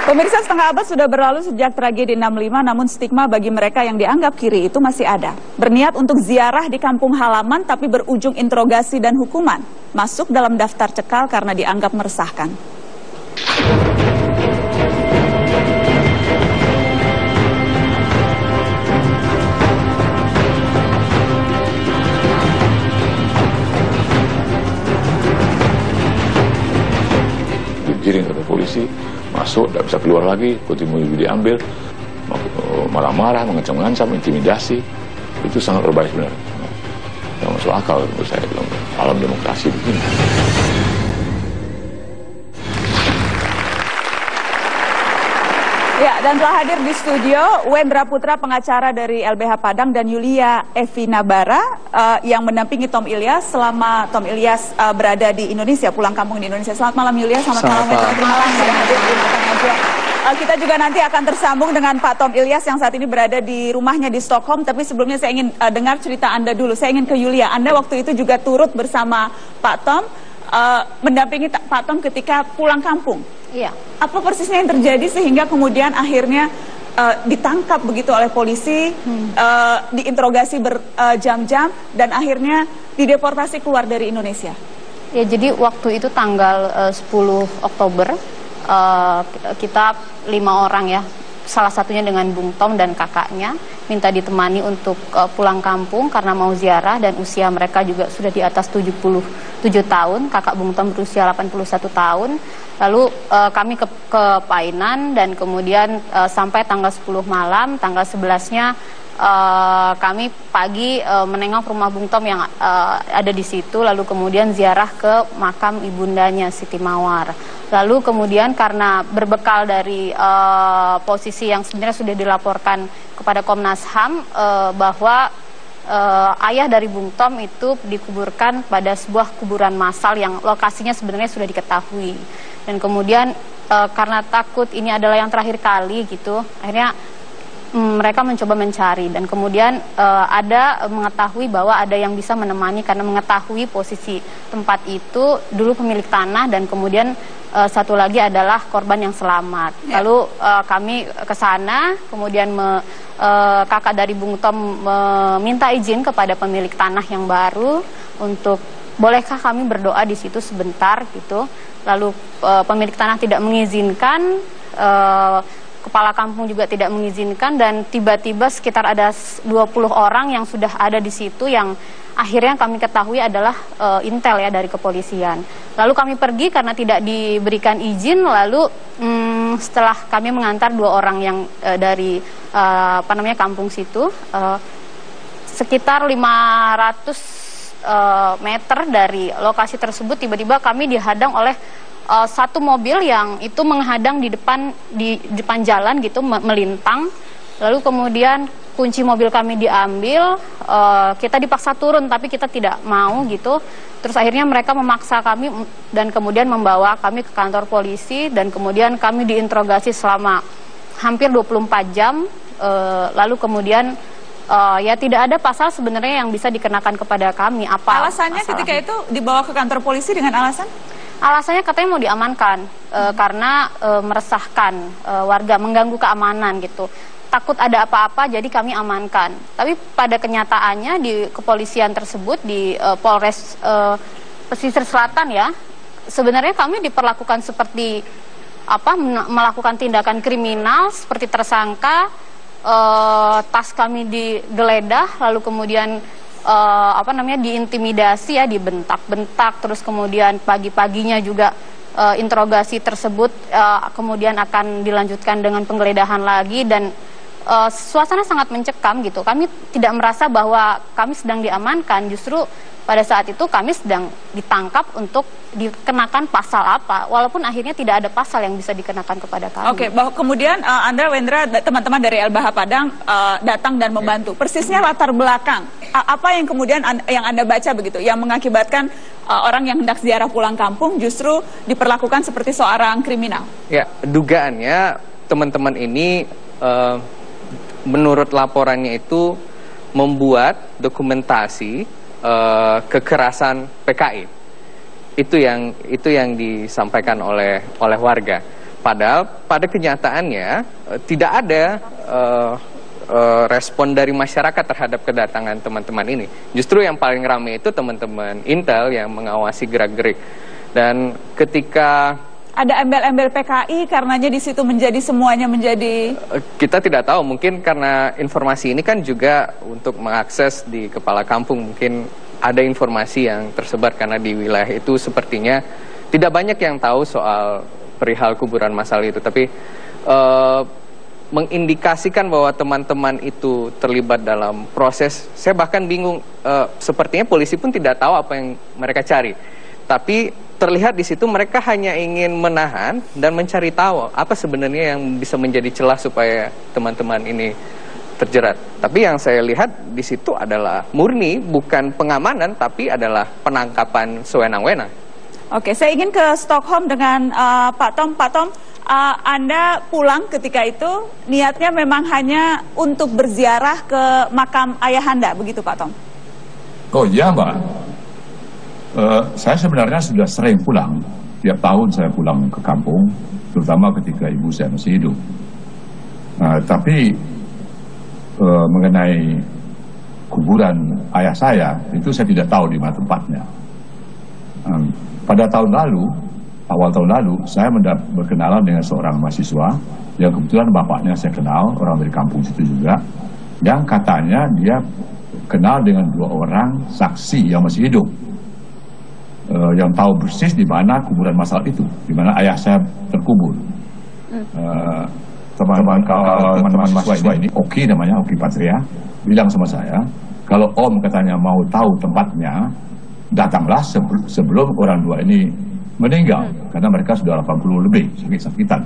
Pemirsa, setengah abad sudah berlalu sejak tragedi 65, namun stigma bagi mereka yang dianggap kiri itu masih ada. Berniat untuk ziarah di kampung halaman tapi berujung interogasi dan hukuman. Masuk dalam daftar cekal karena dianggap meresahkan. Digiring oleh polisi, masuk, tidak bisa keluar lagi, kunci mobil diambil, marah-marah, mengancam-ngancam, intimidasi. Itu sangat berbahaya sebenarnya. Tidak masuk akal menurut saya dalam alam demokrasi begini. Ya, dan telah hadir di studio Wendra Putra, pengacara dari LBH Padang, dan Yulia Evina Bara yang mendampingi Tom Ilyas selama Tom Ilyas berada di Indonesia, pulang kampung di Indonesia. Selamat malam Yulia, selamat malam Wendra, terima kasih sudah hadir di Makan Aja. Kita juga nanti akan tersambung dengan Pak Tom Ilyas yang saat ini berada di rumahnya di Stockholm. Tapi sebelumnya saya ingin dengar cerita Anda dulu. Saya ingin ke Yulia. Anda waktu itu juga turut bersama Pak Tom, mendampingi Pak Tom ketika pulang kampung. Iya. Apa persisnya yang terjadi sehingga kemudian akhirnya ditangkap begitu oleh polisi, diinterogasi berjam-jam, dan akhirnya dideportasi keluar dari Indonesia? Ya, jadi waktu itu tanggal 10 Oktober, kita 5 orang ya, salah satunya dengan Bung Tom dan kakaknya, minta ditemani untuk pulang kampung karena mau ziarah, dan usia mereka juga sudah di atas 77 tahun. Kakak Bung Tom berusia 81 tahun. Lalu kami ke Painan, dan kemudian sampai tanggal 10 malam, tanggal 11-nya kami pagi menengok rumah Bung Tom yang ada di situ, lalu kemudian ziarah ke makam ibundanya Siti Mawar. Lalu kemudian karena berbekal dari posisi yang sebenarnya sudah dilaporkan kepada Komnas HAM bahwa ayah dari Bung Tom itu dikuburkan pada sebuah kuburan massal yang lokasinya sebenarnya sudah diketahui. Dan kemudian karena takut ini adalah yang terakhir kali gitu, akhirnya mereka mencoba mencari, dan kemudian ada mengetahui bahwa ada yang bisa menemani karena mengetahui posisi tempat itu dulu pemilik tanah, dan kemudian satu lagi adalah korban yang selamat. Lalu kami ke sana, kemudian kakak dari Bung Tom meminta izin kepada pemilik tanah yang baru untuk bolehkah kami berdoa di situ sebentar gitu. Lalu pemilik tanah tidak mengizinkan, kepala kampung juga tidak mengizinkan, dan tiba-tiba sekitar ada 20 orang yang sudah ada di situ yang akhirnya kami ketahui adalah intel ya dari kepolisian. Lalu kami pergi karena tidak diberikan izin. Lalu setelah kami mengantar 2 orang yang dari kampung situ, sekitar 500 meter dari lokasi tersebut, tiba-tiba kami dihadang oleh satu mobil yang itu menghadang di depan jalan gitu, melintang. Lalu kemudian kunci mobil kami diambil, kita dipaksa turun tapi kita tidak mau gitu. Terus akhirnya mereka memaksa kami dan kemudian membawa kami ke kantor polisi, dan kemudian kami diinterogasi selama hampir 24 jam. Lalu kemudian ya tidak ada pasal sebenarnya yang bisa dikenakan kepada kami. Apa alasannya ketika itu dibawa ke kantor polisi dengan alasan? Alasannya katanya mau diamankan karena meresahkan warga, mengganggu keamanan gitu. Takut ada apa-apa, jadi kami amankan. Tapi pada kenyataannya di kepolisian tersebut, di Polres Pesisir Selatan ya, sebenarnya kami diperlakukan seperti melakukan tindakan kriminal, seperti tersangka. Tas kami digeledah, lalu kemudian diintimidasi ya, dibentak-bentak, terus kemudian pagi-paginya juga interogasi tersebut kemudian akan dilanjutkan dengan penggeledahan lagi, dan suasana sangat mencekam gitu. Kami tidak merasa bahwa kami sedang diamankan, justru pada saat itu kami sedang ditangkap untuk dikenakan pasal apa, walaupun akhirnya tidak ada pasal yang bisa dikenakan kepada kami. Oke, bahwa kemudian Anda, Wendra, teman-teman dari LBH Padang datang dan membantu. Persisnya latar belakang, apa yang kemudian yang Anda baca begitu, yang mengakibatkan orang yang hendak ziarah pulang kampung justru diperlakukan seperti seorang kriminal? Ya, dugaannya teman-teman ini menurut laporannya itu membuat dokumentasi kekerasan PKI. Itu yang disampaikan oleh warga. Padahal pada kenyataannya tidak ada respon dari masyarakat terhadap kedatangan teman-teman ini. Justru yang paling ramai itu teman-teman Intel yang mengawasi gerak-gerik. Dan ketika ada embel-embel PKI karenanya di situ semuanya menjadi kita tidak tahu, mungkin karena informasi ini kan juga untuk mengakses di kepala kampung, mungkin ada informasi yang tersebar karena di wilayah itu sepertinya tidak banyak yang tahu soal perihal kuburan massal itu, tapi mengindikasikan bahwa teman-teman itu terlibat dalam proses. Saya bahkan bingung, sepertinya polisi pun tidak tahu apa yang mereka cari. Tapi terlihat di situ mereka hanya ingin menahan dan mencari tahu apa sebenarnya yang bisa menjadi celah supaya teman-teman ini terjerat. Tapi yang saya lihat di situ adalah murni bukan pengamanan, tapi adalah penangkapan sewenang-wenang. Oke, saya ingin ke Stockholm dengan Pak Tom. Pak Tom, Anda pulang ketika itu niatnya memang hanya untuk berziarah ke makam ayahanda, begitu Pak Tom? Oh iya Mbak, saya sebenarnya sudah sering pulang. Tiap tahun saya pulang ke kampung, terutama ketika ibu saya masih hidup. Tapi mengenai kuburan ayah saya, itu saya tidak tahu di mana tempatnya. Pada tahun lalu, awal tahun lalu, saya berkenalan dengan seorang mahasiswa yang kebetulan bapaknya saya kenal, orang dari kampung situ juga, yang katanya dia kenal dengan 2 orang saksi yang masih hidup, yang tahu persis di mana kuburan massal itu, di mana ayah saya terkubur. Teman-teman mahasiswa ini, Oki namanya, Oki Patria, bilang sama saya, kalau Om katanya mau tahu tempatnya, datanglah sebelum orang 2 ini meninggal, karena mereka sudah 80 lebih sakit-sakitan.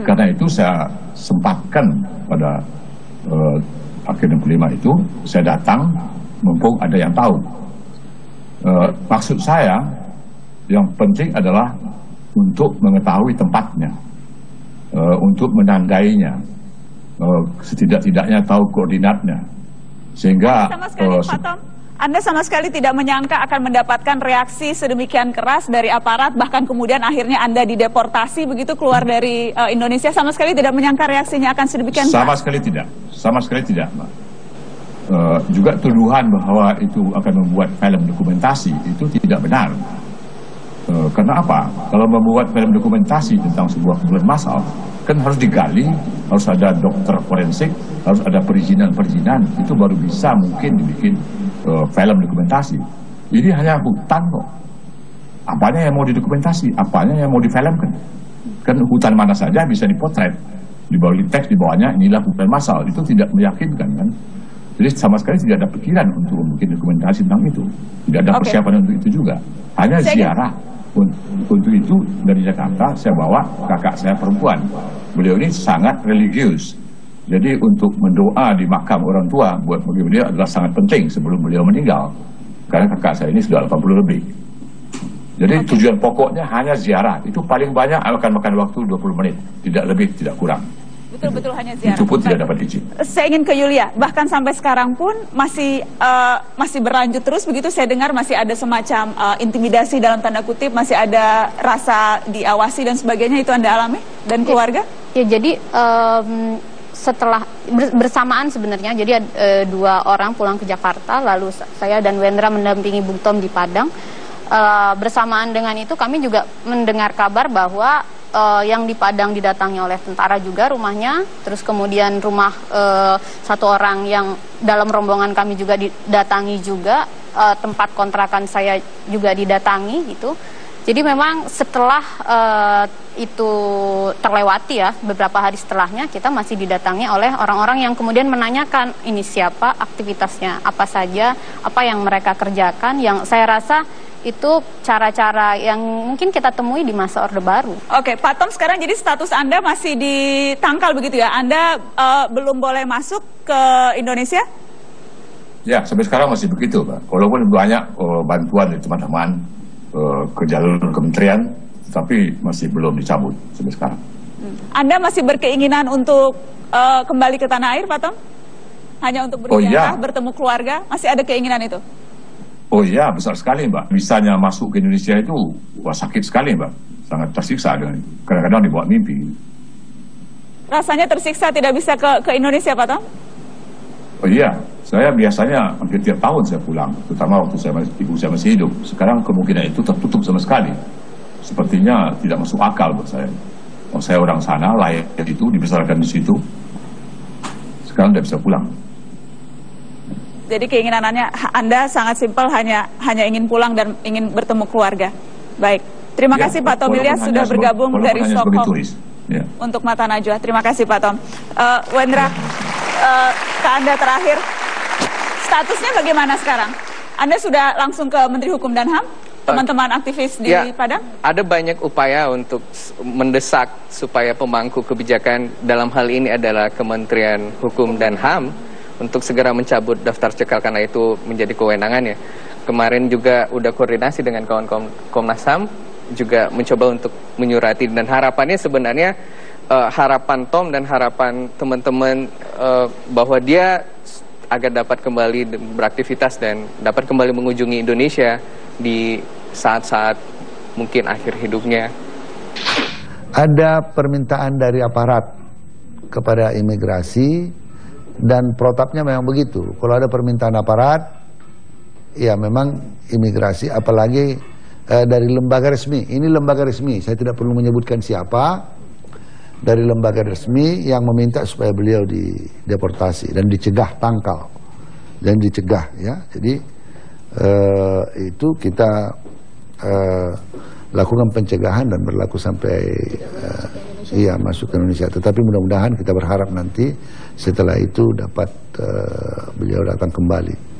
Karena itu saya sempatkan pada akhir 65 itu, saya datang mumpung ada yang tahu. Maksud saya yang penting adalah untuk mengetahui tempatnya, untuk menandainya, setidak-tidaknya tahu koordinatnya, sehingga sama sekali, Pak Tom, Anda sama sekali tidak menyangka akan mendapatkan reaksi sedemikian keras dari aparat, bahkan kemudian akhirnya Anda dideportasi begitu keluar dari Indonesia. Sama sekali tidak menyangka reaksinya akan sedemikian keras. Sama sekali tidak, Mbak. Juga tuduhan bahwa itu akan membuat film dokumentasi itu tidak benar. Karena apa? Kalau membuat film dokumentasi tentang sebuah kuburan massal, kan harus digali, harus ada dokter forensik, harus ada perizinan, itu baru bisa mungkin dibikin film dokumentasi. Ini hanya hutan kok. Apanya yang mau didokumentasi, apanya yang mau difilmkan. Kan hutan mana saja bisa dipotret. Di bawah teks di bawahnya inilah kuburan massal, itu tidak meyakinkan kan. Jadi sama sekali tidak ada pikiran untuk membuat dokumentasi tentang itu. Tidak ada persiapan untuk itu juga. Hanya ziarah. Untuk itu dari Jakarta saya bawa kakak saya perempuan. Beliau ini sangat religius. Jadi untuk mendoa di makam orang tua buat bagi beliau adalah sangat penting sebelum beliau meninggal. Karena kakak saya ini sudah 80 lebih. Jadi tujuan pokoknya hanya ziarah. Itu paling banyak akan makan waktu 20 menit. Tidak lebih, tidak kurang. Betul-betul hanya ziarah. Itu pun tidak dapat izin. Saya ingin ke Yulia. Bahkan sampai sekarang pun masih berlanjut terus begitu. Saya dengar masih ada semacam intimidasi dalam tanda kutip, masih ada rasa diawasi dan sebagainya. Itu Anda alami dan keluarga? Ya, jadi setelah bersamaan sebenarnya, jadi 2 orang pulang ke Jakarta, lalu saya dan Wendra mendampingi Bung Tom di Padang. Bersamaan dengan itu kami juga mendengar kabar bahwa yang di Padang didatangi oleh tentara juga rumahnya, terus kemudian rumah 1 orang yang dalam rombongan kami juga didatangi juga, tempat kontrakan saya juga didatangi gitu. Jadi memang setelah itu terlewati ya, beberapa hari setelahnya kita masih didatangi oleh orang-orang yang kemudian menanyakan ini siapa, aktivitasnya apa saja, apa yang mereka kerjakan, yang saya rasa itu cara-cara yang mungkin kita temui di masa Orde Baru. Oke, Pak Tom, sekarang jadi status Anda masih ditangkal begitu ya? Anda belum boleh masuk ke Indonesia? Ya, sampai sekarang masih begitu, Pak. Walaupun banyak bantuan dari teman-teman ke jalur kementerian, tapi masih belum dicabut sampai sekarang. Anda masih berkeinginan untuk kembali ke tanah air, Pak Tom? Hanya untuk berziarah, bertemu keluarga, masih ada keinginan itu? Oh iya, besar sekali, Mbak. Bisanya masuk ke Indonesia itu, wah sakit sekali, Mbak. sangat tersiksa dengan kadang-kadang dibawa mimpi. Rasanya tersiksa tidak bisa ke Indonesia, Pak Tom? Oh iya, saya biasanya hampir tiap tahun saya pulang, terutama waktu ibu saya masih hidup. Sekarang kemungkinan itu tertutup sama sekali. Sepertinya tidak masuk akal buat saya. Oh, saya orang sana, lahir itu, dibesarkan di situ. Sekarang tidak bisa pulang. Jadi keinginan Anda sangat simpel, hanya ingin pulang dan ingin bertemu keluarga. Baik, terima kasih Pak Tom Ilyas sudah bergabung dari Stockholm untuk Mata Najwa. Terima kasih Pak Tom. Wendra, ke Anda terakhir, statusnya bagaimana sekarang? Anda sudah langsung ke Menteri Hukum dan HAM? Teman-teman aktivis di Padang? Ada banyak upaya untuk mendesak supaya pemangku kebijakan dalam hal ini adalah Kementerian Hukum dan HAM untuk segera mencabut daftar cekal karena itu menjadi kewenangannya. Kemarin juga udah koordinasi dengan kawan-kawan Komnas HAM, juga mencoba untuk menyurati, dan harapannya sebenarnya harapan Tom dan harapan teman-teman bahwa dia agar dapat kembali beraktivitas dan dapat kembali mengunjungi Indonesia di saat-saat mungkin akhir hidupnya. Ada permintaan dari aparat kepada imigrasi dan protapnya memang begitu. Kalau ada permintaan aparat, ya memang imigrasi, apalagi dari lembaga resmi. Ini lembaga resmi, saya tidak perlu menyebutkan siapa. Dari lembaga resmi yang meminta supaya beliau dideportasi dan dicegah tangkal dan dicegah, ya. Jadi itu kita lakukan pencegahan dan berlaku sampai masuk ke Indonesia. Tetapi mudah-mudahan kita berharap nanti setelah itu dapat beliau datang kembali.